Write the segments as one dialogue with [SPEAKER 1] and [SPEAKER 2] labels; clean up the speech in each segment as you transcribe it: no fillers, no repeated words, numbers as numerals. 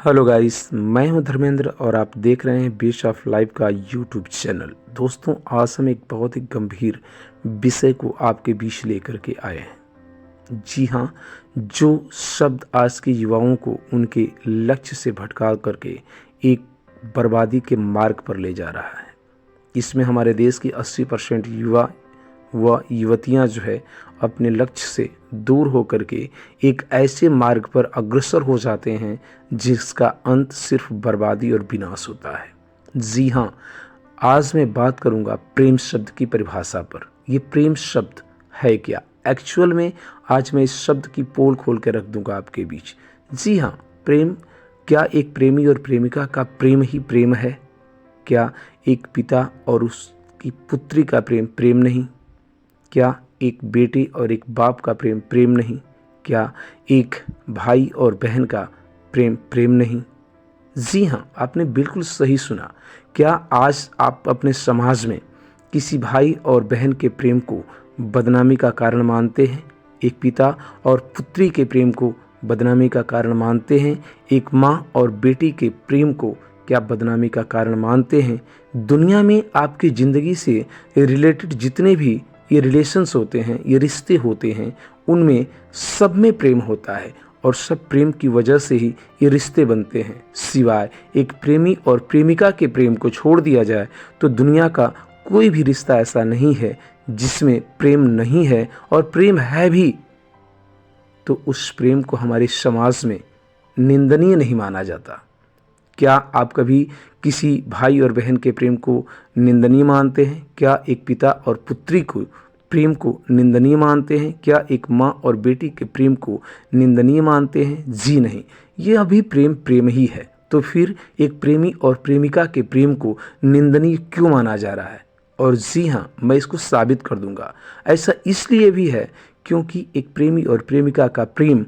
[SPEAKER 1] Hello guys, मैं हूं धर्मेंद्र और आप देख रहे हैं बेस्ट ऑफ लाइफ का यूट्यूब चैनल। दोस्तों, आज हम एक बहुत ही गंभीर विषय को आपके बीच लेकर के आए हैं। जी हां, जो शब्द आज के युवाओं को उनके लक्ष्य से भटका करके एक बर्बादी के मार्ग पर ले जा रहा है। इसमें हमारे देश की 80% युवा व युवतियां जो है अपने लक्ष्य से दूर होकर के एक ऐसे मार्ग पर अग्रसर हो जाते हैं जिसका अंत सिर्फ बर्बादी और विनाश होता है। जी हाँ, आज मैं बात करूंगा प्रेम शब्द की परिभाषा पर। ये प्रेम शब्द है क्या एक्चुअल में? आज मैं इस शब्द की पोल खोल के रख दूंगा आपके बीच। जी हाँ, प्रेम क्या एक प्रेमी और प्रेमिका का प्रेम ही प्रेम है? क्या एक पिता और उसकी पुत्री का प्रेम प्रेम नहीं? क्या एक बेटे और एक बाप का प्रेम प्रेम नहीं? क्या एक भाई और बहन का प्रेम प्रेम नहीं? जी हाँ, आपने बिल्कुल सही सुना। क्या आज आप अपने समाज में किसी भाई और बहन के प्रेम को बदनामी का कारण मानते हैं? एक पिता और पुत्री के प्रेम को बदनामी का कारण मानते हैं? एक माँ और बेटी के प्रेम को क्या बदनामी का कारण मानते हैं? दुनिया में आपकी ज़िंदगी से रिलेटेड जितने भी ये रिलेशंस होते हैं, ये रिश्ते होते हैं, उनमें सब में प्रेम होता है और सब प्रेम की वजह से ही ये रिश्ते बनते हैं। सिवाय एक प्रेमी और प्रेमिका के प्रेम को छोड़ दिया जाए तो दुनिया का कोई भी रिश्ता ऐसा नहीं है जिसमें प्रेम नहीं है, और प्रेम है भी तो उस प्रेम को हमारे समाज में निंदनीय नहीं माना जाता। क्या आप कभी किसी भाई और बहन के प्रेम को निंदनीय मानते हैं? क्या एक पिता और पुत्री को प्रेम को निंदनीय मानते हैं? क्या एक माँ और बेटी के प्रेम को निंदनीय मानते हैं? जी नहीं, ये अभी प्रेम प्रेम ही है। तो फिर एक प्रेमी और प्रेमिका के प्रेम को निंदनीय क्यों माना जा रहा है? और जी हाँ, मैं इसको साबित कर दूंगा। ऐसा इसलिए भी है क्योंकि एक प्रेमी और प्रेमिका का प्रेम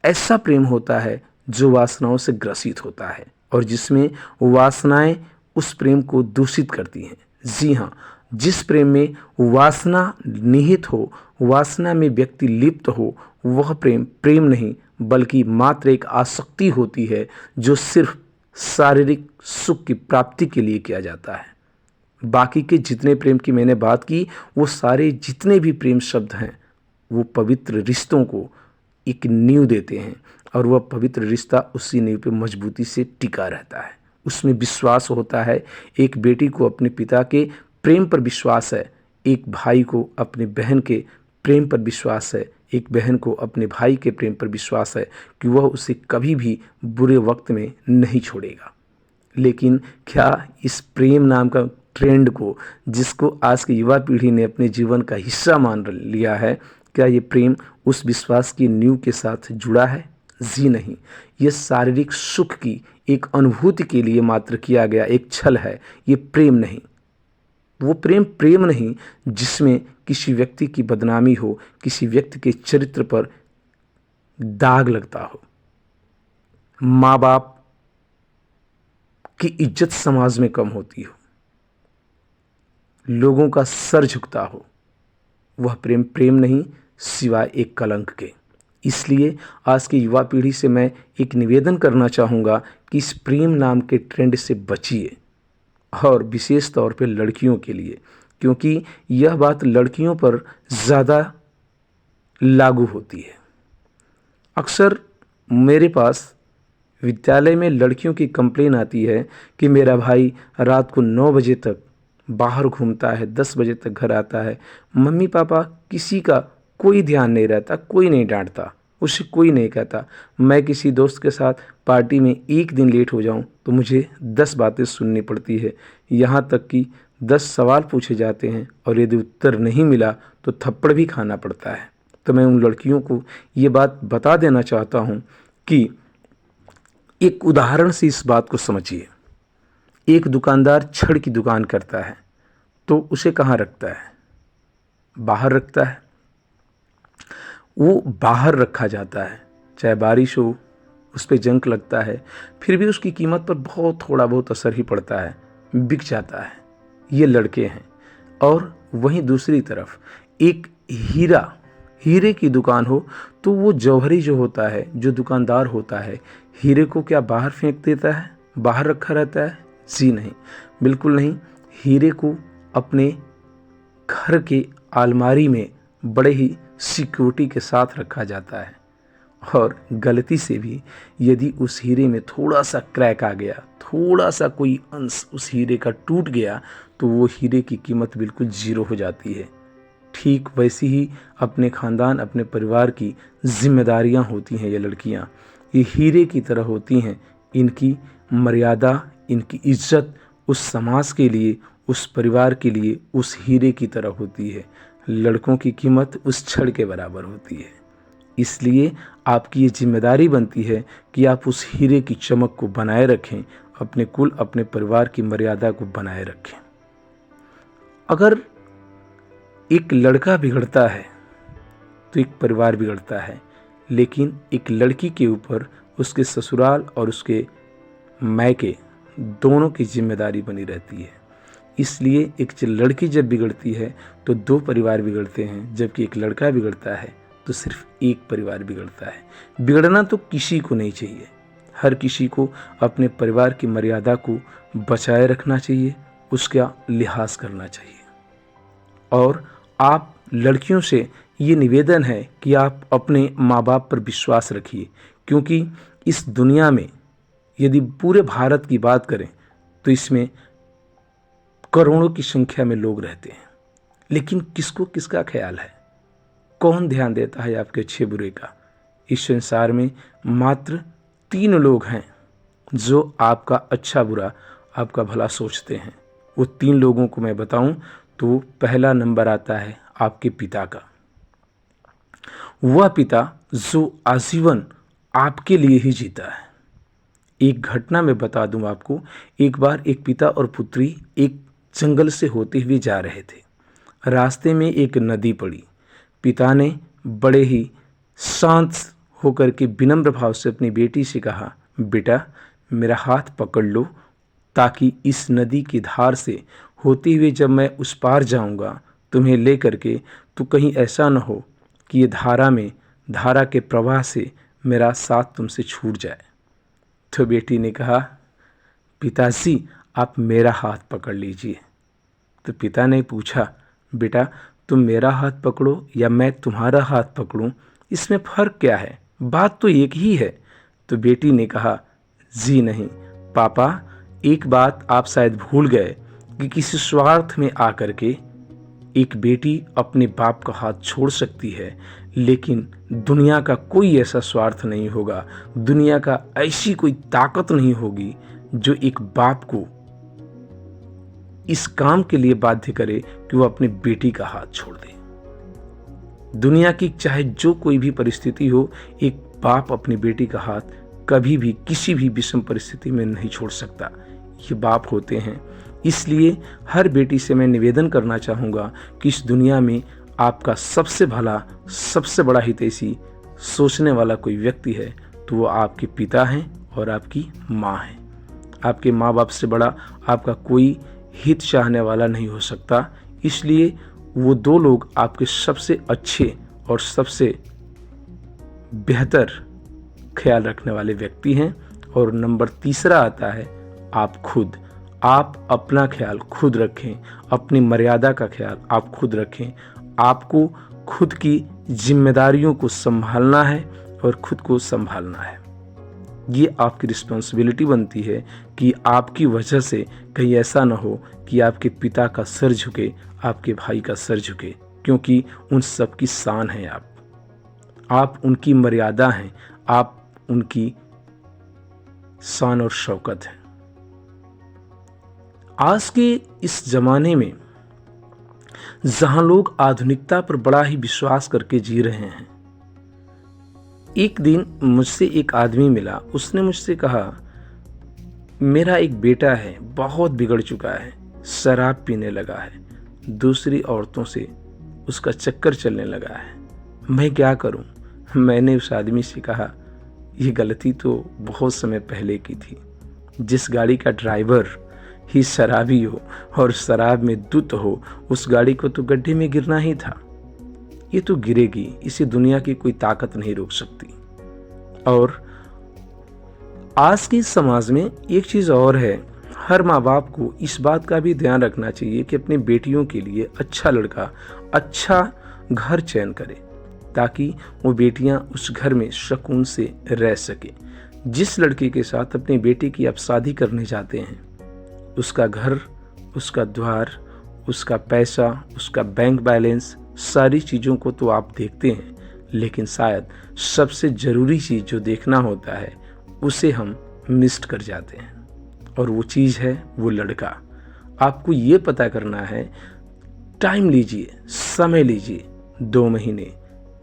[SPEAKER 1] ऐसा प्रेम होता है जो वासनाओं से ग्रसित होता है और जिसमें वासनाएं उस प्रेम को दूषित करती हैं। जी हाँ, जिस प्रेम में वासना निहित हो, वासना में व्यक्ति लिप्त हो, वह प्रेम प्रेम नहीं बल्कि मात्र एक आसक्ति होती है जो सिर्फ शारीरिक सुख की प्राप्ति के लिए किया जाता है। बाकी के जितने प्रेम की मैंने बात की, वो सारे जितने भी प्रेम शब्द हैं वो पवित्र रिश्तों को एक नींव देते हैं और वह पवित्र रिश्ता उसी नींव पे मजबूती से टिका रहता है। उसमें विश्वास होता है। एक बेटी को अपने पिता के प्रेम पर विश्वास है, एक भाई को अपने बहन के प्रेम पर विश्वास है, एक बहन को अपने भाई के प्रेम पर विश्वास है कि वह उसे कभी भी बुरे वक्त में नहीं छोड़ेगा। लेकिन क्या इस प्रेम नाम का ट्रेंड को, जिसको आज की युवा पीढ़ी ने अपने जीवन का हिस्सा मान लिया है, क्या ये प्रेम उस विश्वास की नींव के साथ जुड़ा है? जी नहीं, ये शारीरिक सुख की एक अनुभूति के लिए मात्र किया गया एक छल है। ये प्रेम नहीं, वो प्रेम प्रेम नहीं जिसमें किसी व्यक्ति की बदनामी हो, किसी व्यक्ति के चरित्र पर दाग लगता हो, माँ बाप की इज्जत समाज में कम होती हो, लोगों का सर झुकता हो। वह प्रेम प्रेम नहीं सिवाय एक कलंक के। इसलिए आज की युवा पीढ़ी से मैं एक निवेदन करना चाहूँगा कि इस प्रेम नाम के ट्रेंड से बचिए, और विशेष तौर पे लड़कियों के लिए, क्योंकि यह बात लड़कियों पर ज़्यादा लागू होती है। अक्सर मेरे पास विद्यालय में लड़कियों की कंप्लेन आती है कि मेरा भाई रात को 9 बजे तक बाहर घूमता है, 10 बजे तक घर आता है, मम्मी पापा किसी का कोई ध्यान नहीं रहता, कोई नहीं डांटता, उसे कोई नहीं कहता। मैं किसी दोस्त के साथ पार्टी में एक दिन लेट हो जाऊं तो मुझे 10 बातें सुननी पड़ती है, यहाँ तक कि 10 सवाल पूछे जाते हैं और यदि उत्तर नहीं मिला तो थप्पड़ भी खाना पड़ता है। तो मैं उन लड़कियों को ये बात बता देना चाहता हूँ कि एक उदाहरण से इस बात को समझिए। एक दुकानदार छड़ की दुकान करता है तो उसे कहाँ रखता है? बाहर रखता है। वो बाहर रखा जाता है, चाहे बारिश हो, उस पर जंक लगता है, फिर भी उसकी कीमत पर थोड़ा बहुत असर ही पड़ता है, बिक जाता है। ये लड़के हैं। और वहीं दूसरी तरफ एक हीरा हीरे की दुकान हो तो वो जौहरी जो होता है, जो दुकानदार होता है, हीरे को क्या बाहर फेंक देता है, बाहर रखा रहता है? जी नहीं, बिल्कुल नहीं। हीरे को अपने घर के अलमारी में बड़े ही सिक्योरिटी के साथ रखा जाता है, और गलती से भी यदि उस हीरे में थोड़ा सा क्रैक आ गया, थोड़ा सा कोई अंश उस हीरे का टूट गया, तो वो हीरे की कीमत बिल्कुल ज़ीरो हो जाती है। ठीक वैसी ही अपने ख़ानदान, अपने परिवार की जिम्मेदारियां होती हैं। ये लड़कियां ये हीरे की तरह होती हैं। इनकी मर्यादा, इनकी इज्जत उस समाज के लिए, उस परिवार के लिए उस हीरे की तरह होती है। लड़कों की कीमत उस छड़ के बराबर होती है। इसलिए आपकी ये जिम्मेदारी बनती है कि आप उस हीरे की चमक को बनाए रखें, अपने कुल, अपने परिवार की मर्यादा को बनाए रखें। अगर एक लड़का बिगड़ता है तो एक परिवार बिगड़ता है, लेकिन एक लड़की के ऊपर उसके ससुराल और उसके मायके दोनों की जिम्मेदारी बनी रहती है। इसलिए एक लड़की जब बिगड़ती है तो दो परिवार बिगड़ते हैं, जबकि एक लड़का बिगड़ता है तो सिर्फ एक परिवार बिगड़ता है। बिगड़ना तो किसी को नहीं चाहिए। हर किसी को अपने परिवार की मर्यादा को बचाए रखना चाहिए, उसका लिहाज करना चाहिए। और आप लड़कियों से ये निवेदन है कि आप अपने माँ बाप पर विश्वास रखिए, क्योंकि इस दुनिया में यदि पूरे भारत की बात करें तो इसमें करोड़ों की संख्या में लोग रहते हैं, लेकिन किसको किसका ख्याल है? कौन ध्यान देता है आपके अच्छे बुरे का? इस संसार में मात्र 3 लोग हैं जो आपका अच्छा बुरा, आपका भला सोचते हैं। वो 3 लोगों को मैं बताऊं तो पहला नंबर आता है आपके पिता का। वह पिता जो आजीवन आपके लिए ही जीता है। एक घटना मैं बता दूं आपको। एक बार एक पिता और पुत्री एक जंगल से होते हुए जा रहे थे। रास्ते में एक नदी पड़ी। पिता ने बड़े ही शांत होकर के विनम्र भाव से अपनी बेटी से कहा, बेटा मेरा हाथ पकड़ लो, ताकि इस नदी की धार से होते हुए जब मैं उस पार जाऊंगा तुम्हें ले करके, तो कहीं ऐसा न हो कि ये धारा के प्रवाह से मेरा साथ तुमसे छूट जाए। तो बेटी ने कहा, पिताजी आप मेरा हाथ पकड़ लीजिए। तो पिता ने पूछा, बेटा तुम मेरा हाथ पकड़ो या मैं तुम्हारा हाथ पकड़ूं, इसमें फ़र्क क्या है? बात तो एक ही है। तो बेटी ने कहा, जी नहीं पापा, एक बात आप शायद भूल गए कि किसी स्वार्थ में आकर के एक बेटी अपने बाप का हाथ छोड़ सकती है, लेकिन दुनिया का कोई ऐसा स्वार्थ नहीं होगा, दुनिया का ऐसी कोई ताकत नहीं होगी जो एक बाप को इस काम के लिए बाध्य करे कि वो अपनी बेटी का हाथ छोड़ दे। दुनिया की चाहे जो कोई भी परिस्थिति हो, एक बाप अपनी बेटी का हाथ कभी भी किसी भी विषम परिस्थिति में नहीं छोड़ सकता। ये बाप होते हैं। इसलिए हर बेटी से मैं निवेदन करना चाहूँगा कि इस दुनिया में आपका सबसे भला, सबसे बड़ा हितैषी सोचने वाला कोई व्यक्ति है तो वो आपके पिता हैं और आपकी माँ हैं। आपके माँ बाप से बड़ा आपका कोई हित चाहने वाला नहीं हो सकता। इसलिए वो 2 लोग आपके सबसे अच्छे और सबसे बेहतर ख्याल रखने वाले व्यक्ति हैं। और नंबर 3 आता है आप खुद। आप अपना ख्याल खुद रखें, अपनी मर्यादा का ख्याल आप खुद रखें। आपको खुद की जिम्मेदारियों को संभालना है और खुद को संभालना है। ये आपकी रिस्पॉन्सिबिलिटी बनती है कि आपकी वजह से कहीं ऐसा ना हो कि आपके पिता का सर झुके, आपके भाई का सर झुके, क्योंकि उन सब की शान है आप उनकी मर्यादा हैं, आप उनकी शान और शौकत है। आज के इस जमाने में जहां लोग आधुनिकता पर बड़ा ही विश्वास करके जी रहे हैं, एक दिन मुझसे एक आदमी मिला। उसने मुझसे कहा, मेरा एक बेटा है, बहुत बिगड़ चुका है, शराब पीने लगा है, दूसरी औरतों से उसका चक्कर चलने लगा है, मैं क्या करूं? मैंने उस आदमी से कहा, ये गलती तो बहुत समय पहले की थी। जिस गाड़ी का ड्राइवर ही शराबी हो और शराब में धुत हो, उस गाड़ी को तो गड्ढे में गिरना ही था। ये तो गिरेगी, इसे दुनिया की कोई ताकत नहीं रोक सकती। और आज के समाज में एक चीज़ और है, हर माँ बाप को इस बात का भी ध्यान रखना चाहिए कि अपनी बेटियों के लिए अच्छा लड़का, अच्छा घर चयन करे, ताकि वो बेटियां उस घर में सुकून से रह सके। जिस लड़के के साथ अपनी बेटी की आप शादी करने जाते हैं, उसका घर, उसका द्वार, उसका पैसा, उसका बैंक बैलेंस, सारी चीज़ों को तो आप देखते हैं, लेकिन शायद सबसे ज़रूरी चीज़ जो देखना होता है उसे हम मिस कर जाते हैं, और वो चीज़ है वो लड़का। आपको ये पता करना है, टाइम लीजिए, समय लीजिए, 2 महीने,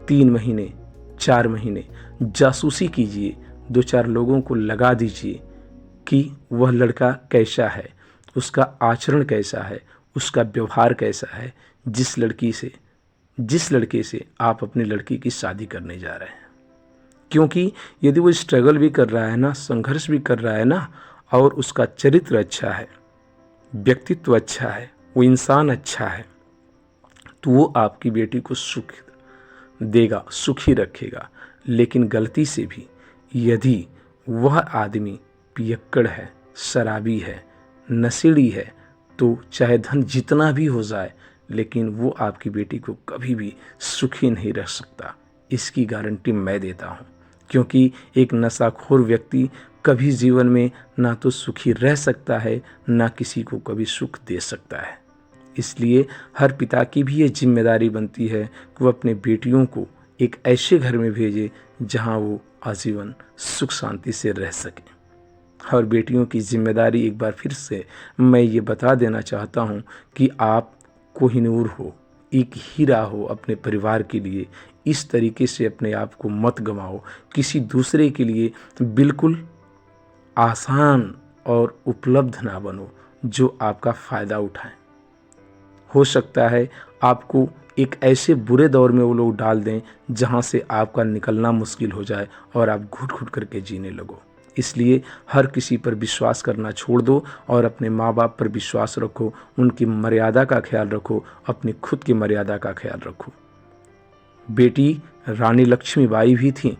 [SPEAKER 1] 3 महीने, 4 महीने जासूसी कीजिए, 2-4 लोगों को लगा दीजिए कि वह लड़का कैसा है, उसका आचरण कैसा है, उसका व्यवहार कैसा है, जिस लड़के से आप अपनी लड़की की शादी करने जा रहे हैं। क्योंकि यदि वो स्ट्रगल भी कर रहा है ना, संघर्ष भी कर रहा है ना, और उसका चरित्र अच्छा है, व्यक्तित्व अच्छा है, वो इंसान अच्छा है, तो वो आपकी बेटी को सुख देगा, सुखी रखेगा। लेकिन गलती से भी यदि वह आदमी पियक्कड़ है, शराबी है, नशेड़ी है, तो चाहे धन जितना भी हो जाए, लेकिन वो आपकी बेटी को कभी भी सुखी नहीं रख सकता। इसकी गारंटी मैं देता हूँ, क्योंकि एक नशाखोर व्यक्ति कभी जीवन में ना तो सुखी रह सकता है, ना किसी को कभी सुख दे सकता है। इसलिए हर पिता की भी ये जिम्मेदारी बनती है कि वो अपने बेटियों को एक ऐसे घर में भेजे जहाँ वो आजीवन सुख शांति से रह सकें। और बेटियों की जिम्मेदारी एक बार फिर से मैं ये बता देना चाहता हूँ कि आप कोहिनूर हो, एक हीरा हो अपने परिवार के लिए। इस तरीके से अपने आप को मत गंवाओ, किसी दूसरे के लिए बिल्कुल आसान और उपलब्ध ना बनो जो आपका फ़ायदा उठाएं। हो सकता है आपको एक ऐसे बुरे दौर में वो लोग डाल दें जहां से आपका निकलना मुश्किल हो जाए और आप घुट घुट करके जीने लगो। इसलिए हर किसी पर विश्वास करना छोड़ दो और अपने माँ बाप पर विश्वास रखो, उनकी मर्यादा का ख्याल रखो, अपनी खुद की मर्यादा का ख्याल रखो। बेटी रानी लक्ष्मीबाई भी थी।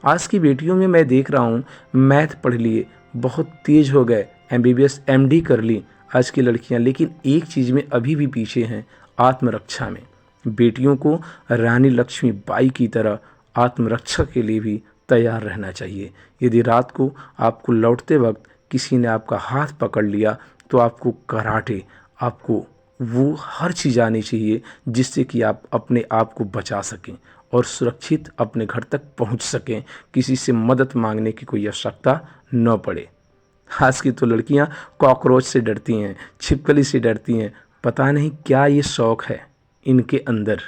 [SPEAKER 1] आज की बेटियों में मैं देख रहा हूँ, मैथ पढ़ लिए, बहुत तेज हो गए, MBBS MD कर ली आज की लड़कियाँ, लेकिन एक चीज़ में अभी भी पीछे हैं, आत्मरक्षा में। बेटियों को रानी लक्ष्मीबाई की तरह आत्मरक्षा के लिए भी तैयार रहना चाहिए। यदि रात को आपको लौटते वक्त किसी ने आपका हाथ पकड़ लिया, तो आपको कराटे, आपको वो हर चीज़ आनी चाहिए जिससे कि आप अपने आप को बचा सकें और सुरक्षित अपने घर तक पहुंच सकें, किसी से मदद मांगने की कोई आवश्यकता न पड़े। आज की तो लड़कियां कॉकरोच से डरती हैं, छिपकली से डरती हैं, पता नहीं क्या ये शौक़ है इनके अंदर,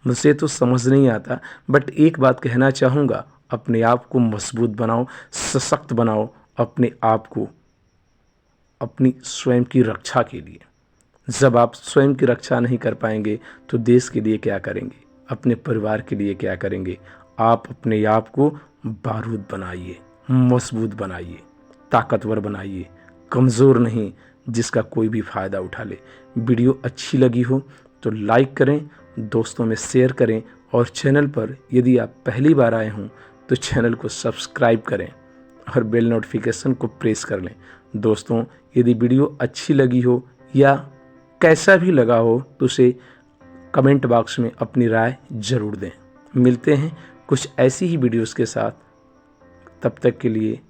[SPEAKER 1] मुझे तो समझ नहीं आता। बट एक बात कहना चाहूँगा, अपने आप को मजबूत बनाओ, सशक्त बनाओ अपने आप को, अपनी स्वयं की रक्षा के लिए। जब आप स्वयं की रक्षा नहीं कर पाएंगे तो देश के लिए क्या करेंगे, अपने परिवार के लिए क्या करेंगे। आप अपने आप को बारूद बनाइए, मजबूत बनाइए, ताकतवर बनाइए, कमज़ोर नहीं जिसका कोई भी फ़ायदा उठा ले। वीडियो अच्छी लगी हो तो लाइक करें, दोस्तों में शेयर करें, और चैनल पर यदि आप पहली बार आए हों तो चैनल को सब्सक्राइब करें और बेल नोटिफिकेशन को प्रेस कर लें। दोस्तों, यदि वीडियो अच्छी लगी हो या कैसा भी लगा हो तो उसे कमेंट बॉक्स में अपनी राय ज़रूर दें। मिलते हैं कुछ ऐसी ही वीडियोस के साथ, तब तक के लिए